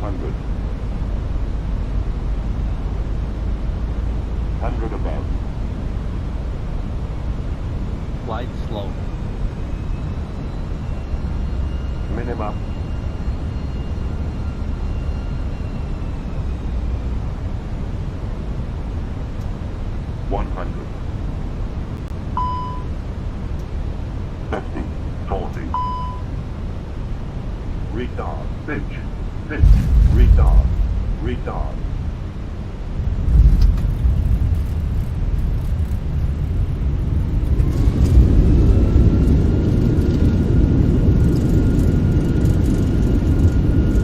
100. 100 above. Glide slow. Minimum. $100. 50, 40. Retard, pitch, retard, retard.